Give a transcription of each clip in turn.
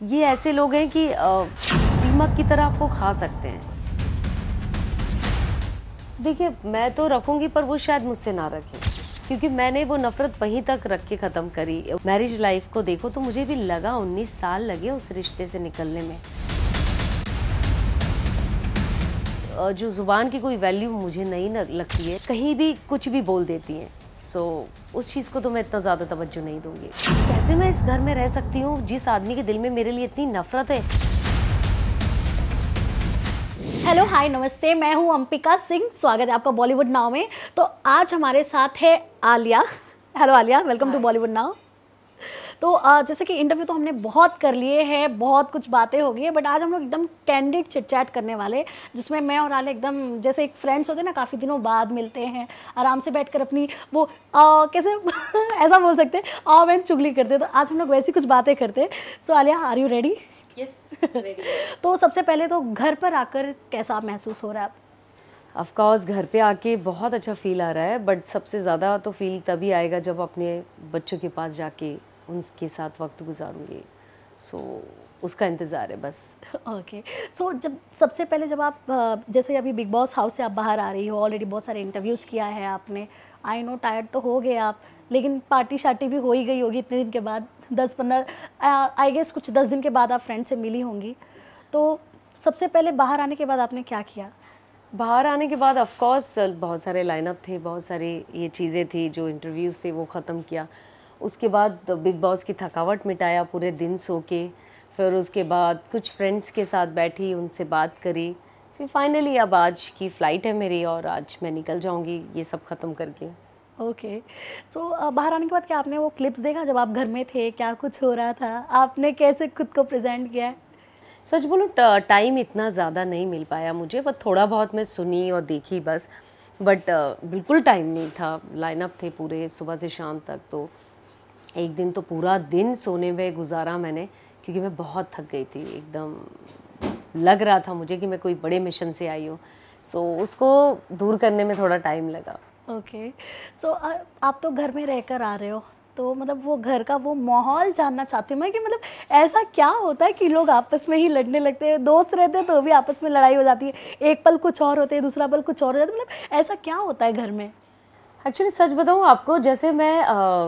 ये ऐसे लोग हैं कि दीमक की तरह आपको खा सकते हैं। देखिए, मैं तो रखूंगी पर वो शायद मुझसे ना रखें, क्योंकि मैंने वो नफरत वहीं तक रख के ख़त्म करी। मैरिज लाइफ को देखो तो मुझे भी लगा 19 साल लगे उस रिश्ते से निकलने में। जो ज़ुबान की कोई वैल्यू मुझे नहीं लगती है, कहीं भी कुछ भी बोल देती हैं। सो उस चीज़ को तो मैं इतना ज़्यादा तवज्जो नहीं दूंगी। कैसे मैं इस घर में रह सकती हूँ जिस आदमी के दिल में मेरे लिए इतनी नफरत है। हेलो हाय नमस्ते, मैं हूं अंपिका सिंह। स्वागत है आपका बॉलीवुड नाउ में। तो आज हमारे साथ है Alia. Hello Alia, welcome to Bollywood now. तो जैसे कि इंटरव्यू तो हमने बहुत कर लिए हैं, बहुत कुछ बातें हो गई है, बट आज हम लोग एकदम कैंडिड चिटचैट करने वाले, जिसमें मैं और आलिया एकदम जैसे एक फ्रेंड्स होते हैं ना, काफ़ी दिनों बाद मिलते हैं, आराम से बैठकर अपनी वो कैसे ऐसा बोल सकते हैं मैं चुगली करते हैं। तो आज हम लोग वैसी कुछ बातें करते हैं। So Alia, are you ready? Yes, ready. तो सबसे पहले तो घर पर आकर कैसा महसूस हो रहा है आप? ऑफ कोर्स घर पे आके बहुत अच्छा फील आ रहा है, बट सबसे ज़्यादा तो फील तभी आएगा जब अपने बच्चों के पास जाके उनके साथ वक्त गुजारूंगी। सो उसका इंतज़ार है बस। ओके। सो जब सबसे पहले जब आप जैसे अभी बिग बॉस हाउस से आप बाहर आ रही हो, ऑलरेडी बहुत सारे इंटरव्यूज़ किया है आपने, आई नो टायर्ड तो हो गए आप, लेकिन पार्टी शार्टी भी हो ही गई होगी इतने दिन के बाद। 10-15 आई गेस कुछ 10 दिन के बाद आप फ्रेंड से मिली होंगी। तो सबसे पहले बाहर आने के बाद आपने क्या किया? बाहर आने के बाद ऑफ कोर्स बहुत सारे लाइनअप थे, बहुत सारी ये चीज़ें थी, जो इंटरव्यूज़ थे वो ख़त्म किया। उसके बाद बिग बॉस की थकावट मिटाया पूरे दिन सो के। फिर उसके बाद कुछ फ्रेंड्स के साथ बैठी, उनसे बात करी। फिर फाइनली अब आज की फ़्लाइट है मेरी और आज मैं निकल जाऊंगी ये सब ख़त्म करके। ओके। सो बाहर आने के बाद क्या आपने वो क्लिप्स देखा जब आप घर में थे, क्या कुछ हो रहा था, आपने कैसे खुद को प्रेजेंट किया है? सच बोलूं टाइम इतना ज़्यादा नहीं मिल पाया मुझे, बट थोड़ा बहुत मैं सुनी और देखी बस। बट बिल्कुल टाइम नहीं था, लाइनअप थे पूरे सुबह से शाम तक। तो एक दिन तो पूरा दिन सोने में गुजारा मैंने, क्योंकि मैं बहुत थक गई थी। एकदम लग रहा था मुझे कि मैं कोई बड़े मिशन से आई हूँ। सो उसको दूर करने में थोड़ा टाइम लगा। ओके। सो आप तो घर में रहकर आ रहे हो, तो मतलब वो घर का वो माहौल जानना चाहती हूँ मैं कि मतलब ऐसा क्या होता है कि लोग आपस में ही लड़ने लगते हैं, दोस्त रहते हैं तो भी आपस में लड़ाई हो जाती है, एक पल कुछ और होते हैं, दूसरा पल कुछ और हो जाता है, मतलब ऐसा क्या होता है घर में? एक्चुअली सच बताऊँ आपको, जैसे मैं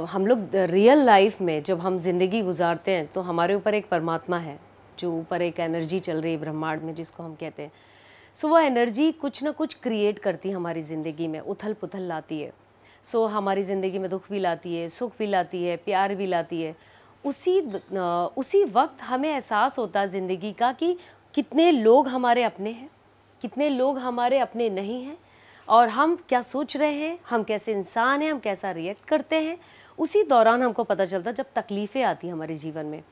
हम लोग रियल लाइफ में जब हम जिंदगी गुजारते हैं तो हमारे ऊपर एक परमात्मा है, जो ऊपर एक एनर्जी चल रही है ब्रह्मांड में, जिसको हम कहते हैं। सो वो एनर्जी कुछ ना कुछ क्रिएट करती है हमारी ज़िंदगी में, उथल पुथल लाती है। सो हमारी ज़िंदगी में दुख भी लाती है, सुख भी लाती है, प्यार भी लाती है। उसी वक्त हमें एहसास होता है ज़िंदगी का कि कितने लोग हमारे अपने हैं, कितने लोग हमारे अपने नहीं हैं, और हम क्या सोच रहे हैं, हम कैसे इंसान हैं, हम कैसा रिएक्ट करते हैं। उसी दौरान हमको पता चलता जब तकलीफ़ें आती हैं हमारे जीवन में।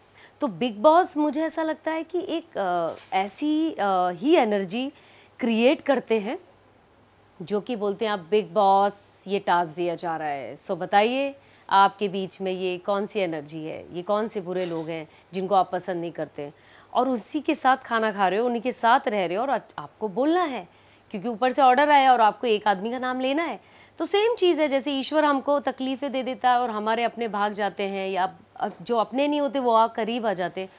तो बिग बॉस मुझे ऐसा लगता है कि एक ऐसी ही एनर्जी क्रिएट करते हैं, जो कि बोलते हैं आप बिग बॉस ये टास्क दिया जा रहा है, सो बताइए आपके बीच में ये कौन सी एनर्जी है, ये कौन से बुरे लोग हैं जिनको आप पसंद नहीं करते, और उसी के साथ खाना खा रहे हो, उन्हीं के साथ रह रहे हो, और आपको बोलना है क्योंकि ऊपर से ऑर्डर आया और आपको एक आदमी का नाम लेना है। तो सेम चीज़ है, जैसे ईश्वर हमको तकलीफ़ें दे देता है और हमारे अपने भाग जाते हैं, या जो अपने नहीं होते वो करीब आ जाते हैं।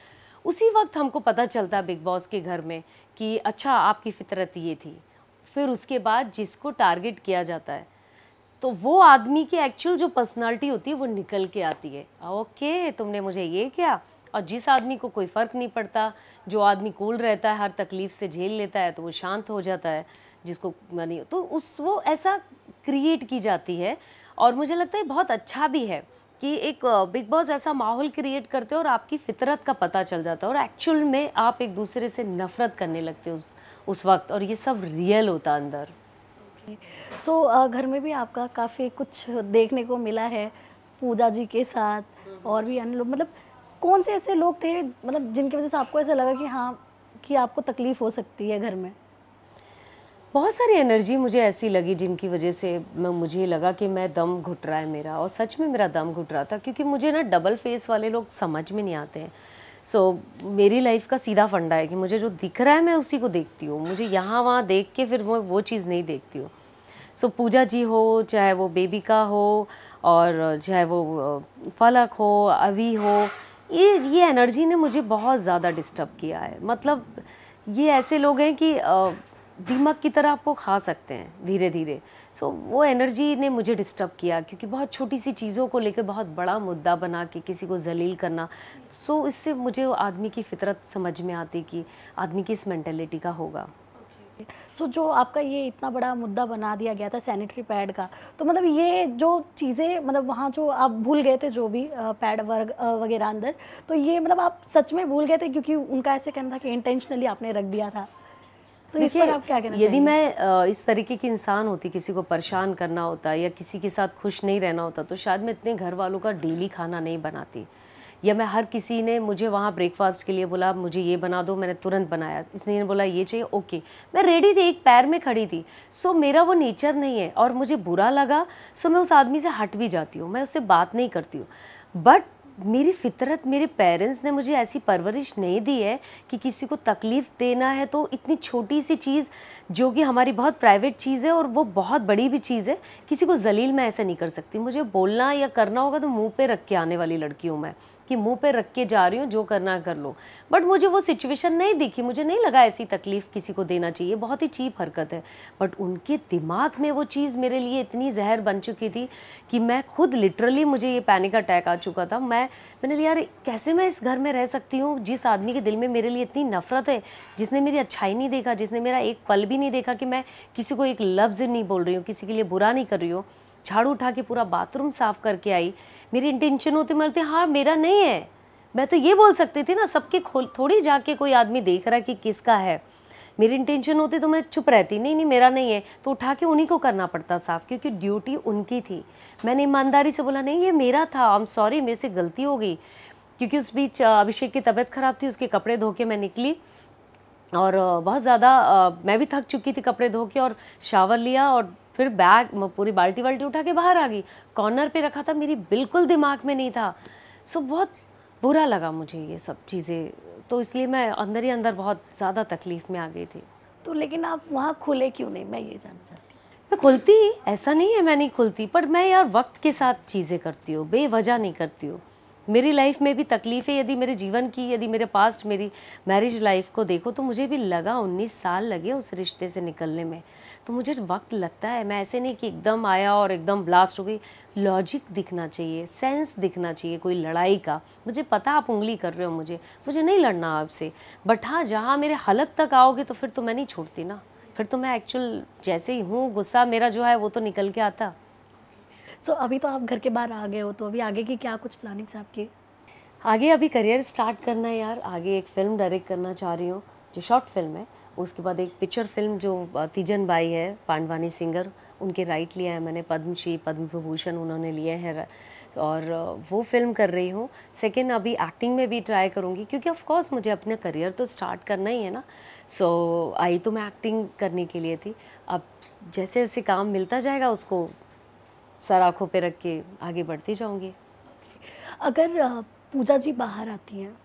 उसी वक्त हमको पता चलता है बिग बॉस के घर में कि अच्छा आपकी फितरत ये थी। फिर उसके बाद जिसको टारगेट किया जाता है तो वो आदमी की एक्चुअल जो पर्सनालिटी होती है वो निकल के आती है। ओके, तुमने मुझे ये किया। और जिस आदमी को कोई फ़र्क नहीं पड़ता, जो आदमी कूल रहता है, हर तकलीफ़ से झेल लेता है, तो वो शांत हो जाता है। जिसको नहीं, तो वो ऐसा क्रिएट की जाती है। और मुझे लगता है बहुत अच्छा भी है कि एक बिग बॉस ऐसा माहौल क्रिएट करते हो और आपकी फितरत का पता चल जाता है, और एक्चुअल में आप एक दूसरे से नफ़रत करने लगते हो उस वक्त, और ये सब रियल होता अंदर। सो घर में भी आपका काफ़ी कुछ देखने को मिला है, पूजा जी के साथ और भी अन्य लोग, मतलब कौन से ऐसे लोग थे मतलब जिनकी वजह से आपको ऐसा लगा कि हाँ, कि आपको तकलीफ़ हो सकती है घर में? बहुत सारी एनर्जी मुझे ऐसी लगी जिनकी वजह से मुझे लगा कि मैं दम घुट रहा है मेरा, और सच में मेरा दम घुट रहा था, क्योंकि मुझे ना डबल फेस वाले लोग समझ में नहीं आते हैं। सो मेरी लाइफ का सीधा फंडा है कि मुझे जो दिख रहा है मैं उसी को देखती हूँ, मुझे यहाँ वहाँ देख के फिर मैं वो चीज़ नहीं देखती हूँ। सो पूजा जी हो, चाहे वो बेबिका हो, और चाहे वो फलक हो, अभी हो, ये एनर्जी ने मुझे बहुत ज़्यादा डिस्टर्ब किया है। मतलब ये ऐसे लोग हैं कि दीमक की तरह आपको खा सकते हैं धीरे धीरे। सो वो एनर्जी ने मुझे डिस्टर्ब किया, क्योंकि बहुत छोटी सी चीज़ों को लेकर बहुत बड़ा मुद्दा बना के किसी को जलील करना। सो इससे मुझे आदमी की फितरत समझ में आती कि आदमी की इस मेंटेलिटी का होगा। सो जो आपका ये इतना बड़ा मुद्दा बना दिया गया था सैनिटरी पैड का, तो मतलब ये जो चीज़ें मतलब वहाँ जो आप भूल गए थे जो भी पैड वगैरह अंदर, तो ये मतलब आप सच में भूल गए थे क्योंकि उनका ऐसे कहना था कि इंटेंशनली आपने रख दिया था? तो इस पर आप क्या कहना यदि मैं इस तरीके की इंसान होती, किसी को परेशान करना होता या किसी के साथ खुश नहीं रहना होता, तो शायद मैं इतने घर वालों का डेली खाना नहीं बनाती। या मैं हर किसी ने मुझे वहाँ ब्रेकफास्ट के लिए बोला मुझे ये बना दो, मैंने तुरंत बनाया। इसने बोला ये चाहिए, ओके, मैं रेडी थी, एक पैर में खड़ी थी। सो मेरा वो नेचर नहीं है, और मुझे बुरा लगा सो मैं उस आदमी से हट भी जाती हूँ, मैं उससे बात नहीं करती हूँ। बट मेरी फितरत, मेरे पेरेंट्स ने मुझे ऐसी परवरिश नहीं दी है कि किसी को तकलीफ़ देना है तो इतनी छोटी सी चीज़ जो कि हमारी बहुत प्राइवेट चीज़ है और वो बहुत बड़ी भी चीज़ है, किसी को जलील मैं ऐसे नहीं कर सकती। मुझे बोलना या करना होगा तो मुंह पे रख के आने वाली लड़की हूँ मैं, कि मुंह पे रख के जा रही हूँ, जो करना कर लो। बट मुझे वो सिचुएशन नहीं दिखी, मुझे नहीं लगा ऐसी तकलीफ़ किसी को देना चाहिए, बहुत ही चीप हरकत है। बट उनके दिमाग में वो चीज़ मेरे लिए इतनी जहर बन चुकी थी कि मैं खुद लिटरली, मुझे ये पैनिक अटैक आ चुका था। मैंने लिया, यार कैसे मैं इस घर में रह सकती हूँ जिस आदमी के दिल में मेरे लिए इतनी नफरत है, जिसने मेरी अच्छाई नहीं देखा, जिसने मेरा एक पल भी नहीं देखा कि मैं किसी को एक लफ्ज़ नहीं बोल रही हूँ, किसी के लिए बुरा नहीं कर रही हूँ। झाड़ू उठा के पूरा बाथरूम साफ करके आई। मेरी इंटेंशन होती, मैं बोलती हाँ मेरा नहीं है, मैं तो ये बोल सकती थी ना, सबके थोड़ी जाके कोई आदमी देख रहा है कि किसका है। मेरी इंटेंशन होती तो मैं चुप रहती, नहीं नहीं मेरा नहीं है, तो उठा के उन्हीं को करना पड़ता साफ, क्योंकि ड्यूटी उनकी थी। मैंने ईमानदारी से बोला नहीं ये मेरा था, आई एम सॉरी, मेरे से गलती हो गई। क्योंकि उस बीच अभिषेक की तबीयत ख़राब थी, उसके कपड़े धो के मैं निकली और बहुत ज़्यादा मैं भी थक चुकी थी कपड़े धो के, और शावर लिया और फिर बैग पूरी बाल्टी वाल्टी उठा के बाहर आ गई। कॉर्नर पे रखा था, मेरी बिल्कुल दिमाग में नहीं था। सो बहुत बुरा लगा मुझे ये सब चीज़ें, तो इसलिए मैं अंदर ही अंदर बहुत ज़्यादा तकलीफ़ में आ गई थी। तो लेकिन आप वहाँ खुले क्यों नहीं, मैं ये जानना चाहती हूँ। मैं खुलती, ऐसा नहीं है मैं नहीं खुलती, पर मैं यार वक्त के साथ चीज़ें करती हूँ, बेवजह नहीं करती हूँ। मेरी लाइफ में भी तकलीफ़ें, यदि मेरे जीवन की, यदि मेरे पास्ट मेरी मैरिज लाइफ को देखो तो मुझे भी लगा 19 साल लगे उस रिश्ते से निकलने में। तो मुझे वक्त लगता है, मैं ऐसे नहीं कि एकदम आया और एकदम ब्लास्ट हो गई। लॉजिक दिखना चाहिए, सेंस दिखना चाहिए कोई लड़ाई का। मुझे पता आप उंगली कर रहे हो, मुझे नहीं लड़ना आपसे, बट हाँ जहाँ मेरे हलक तक आओगे तो फिर तो मैं नहीं छोड़ती ना, फिर तो मैं एक्चुअल जैसे ही हूँ, गुस्सा मेरा जो है वो तो निकल के आता। सो अभी तो आप घर के बाहर आ गए हो, तो अभी आगे की क्या कुछ प्लानिंग्स आपकी? आगे अभी करियर स्टार्ट करना है यार, आगे एक फ़िल्म डायरेक्ट करना चाह रही हूँ जो शॉर्ट फिल्म है। उसके बाद एक पिक्चर फिल्म जो तीजन बाई है, पांडवानी सिंगर, उनके राइट लिया है मैंने, पद्मश्री पद्म विभूषण उन्होंने लिए हैं, और वो फिल्म कर रही हूँ। सेकेंड अभी एक्टिंग में भी ट्राई करूँगी, क्योंकि ऑफ कोर्स मुझे अपना करियर तो स्टार्ट करना ही है ना। सो आई तो मैं एक्टिंग करने के लिए थी, अब जैसे जैसे काम मिलता जाएगा उसको सर आँखों पे रख के आगे बढ़ती जाऊँगी। अगर पूजा जी बाहर आती हैं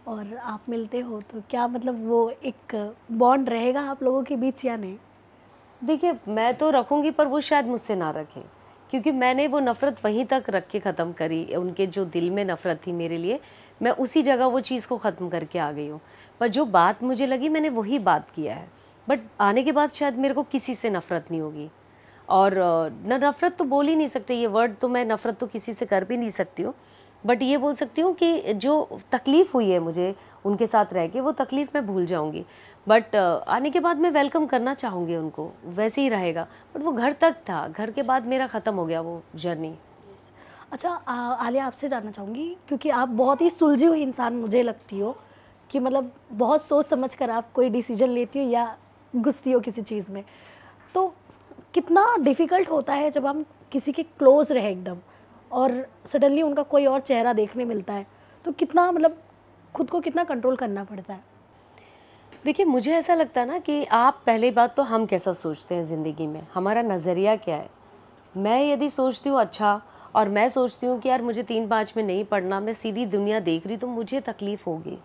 और आप मिलते हो तो क्या मतलब वो एक बॉन्ड रहेगा आप लोगों के बीच या नहीं? देखिए मैं तो रखूँगी, पर वो शायद मुझसे ना रखें, क्योंकि मैंने वो नफ़रत वहीं तक रख के ख़त्म करी। उनके जो दिल में नफ़रत थी मेरे लिए, मैं उसी जगह वो चीज़ को ख़त्म करके आ गई हूँ। पर जो बात मुझे लगी मैंने वही बात किया है। बट आने के बाद शायद मेरे को किसी से नफ़रत नहीं होगी, और न नफ़रत तो बोल ही नहीं सकते, ये वर्ड तो मैं नफ़रत तो किसी से कर भी नहीं सकती हूँ। बट ये बोल सकती हूँ कि जो तकलीफ़ हुई है मुझे उनके साथ रह के, वो तकलीफ़ मैं भूल जाऊँगी। बट आने के बाद मैं वेलकम करना चाहूँगी उनको, वैसे ही रहेगा। बट वो घर तक था, घर के बाद मेरा ख़त्म हो गया वो जर्नी। अच्छा आलिया, आपसे जानना चाहूँगी, क्योंकि आप बहुत ही सुलझी हुई इंसान मुझे लगती हो, कि मतलब बहुत सोच समझ कर आप कोई डिसीजन लेती हो या घुसती हो किसी चीज़ में, तो कितना डिफ़िकल्ट होता है जब हम किसी के क्लोज़ रहे एकदम और सडनली उनका कोई और चेहरा देखने मिलता है, तो कितना मतलब खुद को कितना कंट्रोल करना पड़ता है? देखिए मुझे ऐसा लगता है ना कि आप पहली बात तो हम कैसा सोचते हैं ज़िंदगी में, हमारा नज़रिया क्या है। मैं यदि सोचती हूँ अच्छा, और मैं सोचती हूँ कि यार मुझे 3-5 में नहीं पढ़ना, मैं सीधी दुनिया देख रही तो मुझे तकलीफ़ होगी।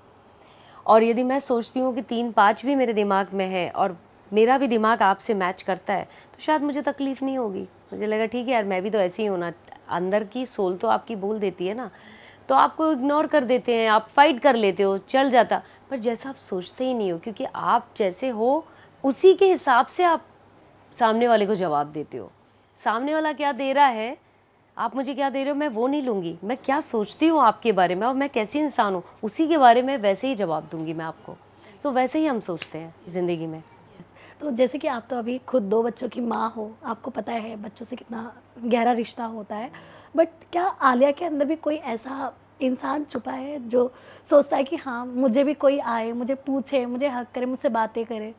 और यदि मैं सोचती हूँ कि 3-5 भी मेरे दिमाग में है और मेरा भी दिमाग आपसे मैच करता है, तो शायद मुझे तकलीफ़ नहीं होगी। मुझे लगा ठीक है यार, मैं भी तो ऐसे ही हूँ ना, अंदर की सोल तो आपकी बोल देती है ना। तो आपको इग्नोर कर देते हैं, आप फाइट कर लेते हो, चल जाता। पर जैसा आप सोचते ही नहीं हो, क्योंकि आप जैसे हो उसी के हिसाब से आप सामने वाले को जवाब देते हो। सामने वाला क्या दे रहा है, आप मुझे क्या दे रहे हो, मैं वो नहीं लूँगी। मैं क्या सोचती हूँ आपके बारे में और मैं कैसी इंसान हूँ, उसी के बारे में वैसे ही जवाब दूंगी मैं आपको। तो वैसे ही हम सोचते हैं ज़िंदगी में। तो जैसे कि आप तो अभी खुद 2 बच्चों की माँ हो, आपको पता है बच्चों से कितना गहरा रिश्ता होता है, बट क्या आलिया के अंदर भी कोई ऐसा इंसान छुपा है जो सोचता है कि हाँ मुझे भी कोई आए, मुझे पूछे, मुझे हक करे, मुझसे बातें करे?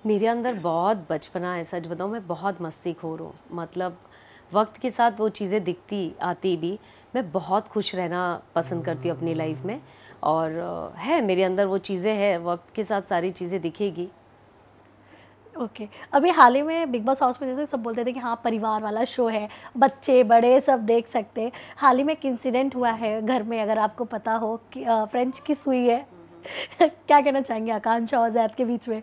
मेरे अंदर बहुत बचपना है, सच बताऊँ मैं बहुत मस्तीखोर हूँ। मतलब वक्त के साथ वो चीज़ें दिखती आती भी, मैं बहुत खुश रहना पसंद करती हूँ अपनी लाइफ में। और है मेरे अंदर वो चीज़ें हैं, वक्त के साथ सारी चीज़ें दिखेगी। ओके अभी हाल ही में बिग बॉस हाउस में जैसे सब बोलते थे कि हाँ परिवार वाला शो है, बच्चे बड़े सब देख सकते हैं। हाल ही में एक इंसिडेंट हुआ है घर में, अगर आपको पता हो कि फ्रेंच किस हुई है क्या कहना चाहेंगे आकांक्षा और जैद के बीच में?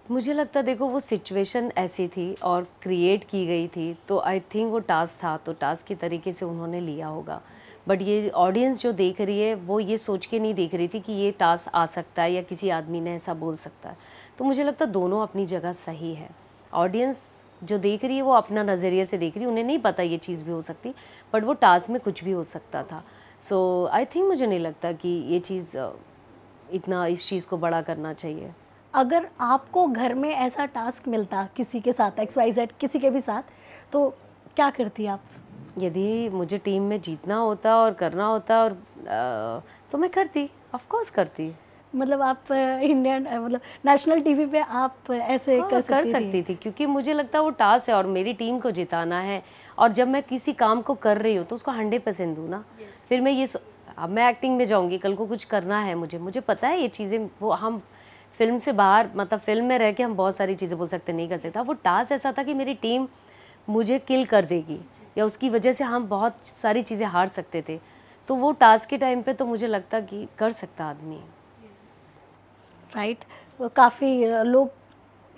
मुझे लगता देखो वो सिचुएशन ऐसी थी और क्रिएट की गई थी, तो आई थिंक वो टास्क था, तो टास्क की तरीके से उन्होंने लिया होगा। बट ये ऑडियंस जो देख रही है वो ये सोच के नहीं देख रही थी कि ये टास्क आ सकता है या किसी आदमी ने ऐसा बोल सकता है। तो मुझे लगता दोनों अपनी जगह सही है। ऑडियंस जो देख रही है वो अपना नज़रिए से देख रही है, उन्हें नहीं पता ये चीज़ भी हो सकती, बट वो टास्क में कुछ भी हो सकता था। सो आई थिंक मुझे नहीं लगता कि ये चीज़ इतना इस चीज़ को बड़ा करना चाहिए। अगर आपको घर में ऐसा टास्क मिलता किसी के साथ, XYZ किसी के भी साथ, तो क्या करती आप? यदि मुझे टीम में जीतना होता और करना होता और तो मैं करती, ऑफ कोर्स करती। मतलब आप इंडियन मतलब नेशनल टीवी पे आप ऐसे हाँ, कर सकती थी, क्योंकि मुझे लगता वो टास्क है और मेरी टीम को जिताना है। और जब मैं किसी काम को कर रही हूँ तो उसको 100% दूँ ना। फिर मैं अब मैं एक्टिंग में जाऊँगी, कल को कुछ करना है मुझे पता है ये चीज़ें, वो हम फिल्म से बाहर, मतलब फिल्म में रह के हम बहुत सारी चीज़ें बोल सकते नहीं कर सकता। वो टास्क ऐसा था कि मेरी टीम मुझे किल कर देगी या उसकी वजह से हम बहुत सारी चीज़ें हार सकते थे। तो वो टास्क के टाइम पे तो मुझे लगता कि कर सकता आदमी। राइट वो काफ़ी लोग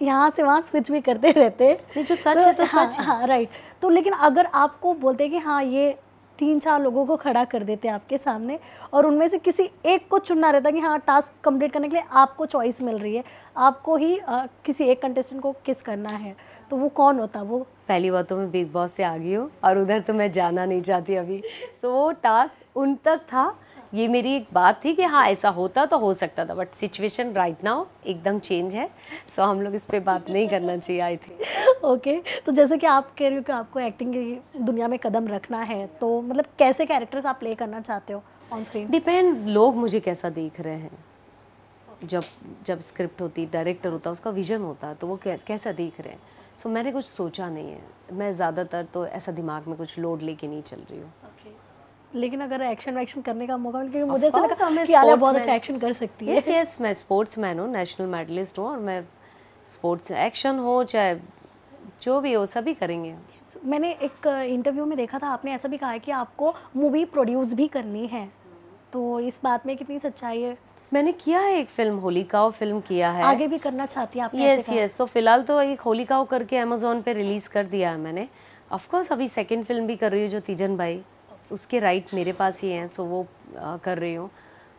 यहाँ से वहाँ स्विच भी करते रहते, नहीं जो सच है तो हाँ, सच है। हाँ राइट। तो लेकिन अगर आपको बोलते कि हाँ ये 3-4 लोगों को खड़ा कर देते आपके सामने और उनमें से किसी एक को चुनना रहता कि हाँ टास्क कंप्लीट करने के लिए आपको चॉइस मिल रही है, आपको ही किसी एक कंटेस्टेंट को किस करना है, तो वो कौन होता? वो पहली बात तो मैं बिग बॉस से आ गई हूँ और उधर तो मैं जाना नहीं चाहती अभी। सो वो टास्क उन तक था, ये मेरी एक बात थी कि हाँ ऐसा होता तो हो सकता था, बट सिचुएशन राइट नाउ एकदम चेंज है। सो हम लोग इस पर बात नहीं करना चाहिए आई थिंक। ओके तो जैसे कि आप कह रहे हो कि आपको एक्टिंग की दुनिया में कदम रखना है, तो मतलब कैसे कैरेक्टर्स आप प्ले करना चाहते हो ऑन स्क्रीन? डिपेंड लोग मुझे कैसा देख रहे हैं। जब स्क्रिप्ट होती, डायरेक्टर होता, उसका विजन होता, तो वो कैसा देख रहे हैं। सो मैंने कुछ सोचा नहीं है, मैं ज़्यादातर तो ऐसा दिमाग में कुछ लोड लेके नहीं चल रही हूँ। लेकिन अगर एक्शन करने का मौका मिले, क्योंकि मुझे ऐसा course, लगा मैं कि आलिया बहुत sportsman- अच्छा एक्शन कर सकती है। यस मैं स्पोर्ट्समैन हूँ, नेशनल मेडलिस्ट हूँ और मैं स्पोर्ट्स एक्शन हो चाहे जो भी हो सभी करेंगे। मैंने एक इंटरव्यू में देखा था, आपने ऐसा भी कहा है कि आपको मूवी प्रोड्यूस भी करनी है, तो इस बात में कितनी सच्चाई है? मैंने किया है एक फिल्म होलिकाओ फिल्म किया है, आगे भी करना चाहती है आपने? यस तो फिलहाल तो एक होलिकाओ करके अमेजोन पे रिलीज कर दिया है मैंने। ऑफ कोर्स अभी सेकंड फिल्म भी कर रही हूँ जो तीजन भाई, उसके राइट मेरे पास ही हैं, सो वो कर रही हूँ।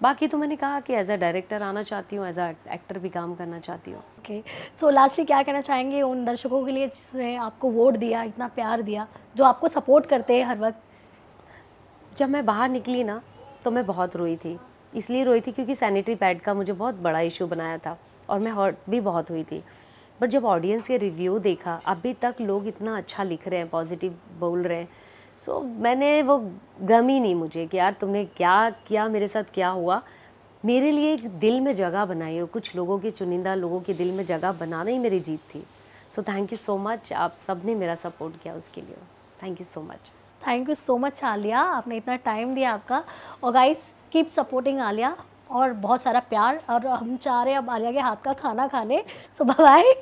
बाकी तो मैंने कहा कि एज अ डायरेक्टर आना चाहती हूँ, एज अ एक्टर भी काम करना चाहती हूँ। ओके सो लास्टली क्या कहना चाहेंगे उन दर्शकों के लिए जिसने आपको वोट दिया, इतना प्यार दिया, जो आपको सपोर्ट करते हैं हर वक्त? जब मैं बाहर निकली ना तो मैं बहुत रोई थी, इसलिए रोई थी क्योंकि सैनिटरी पैड का मुझे बहुत बड़ा इशू बनाया था और मैं हर्ट भी बहुत हुई थी। बट जब ऑडियंस के रिव्यू देखा, अभी तक लोग इतना अच्छा लिख रहे हैं, पॉजिटिव बोल रहे हैं, सो मैंने वो गम ही नहीं मुझे कि यार तुमने क्या किया, मेरे साथ क्या हुआ। मेरे लिए एक दिल में जगह बनाई हो, कुछ लोगों के, चुनिंदा लोगों के दिल में जगह बनाना ही मेरी जीत थी। So thank you so much, आप सब ने मेरा सपोर्ट किया, उसके लिए thank you so much. Thank you so much Alia, आपने इतना टाइम दिया आपका। और गाइस कीप सपोर्टिंग आलिया और बहुत सारा प्यार, और हम चाह रहे हैं अब आलिया के हाथ का खाना खाने। सो बाय।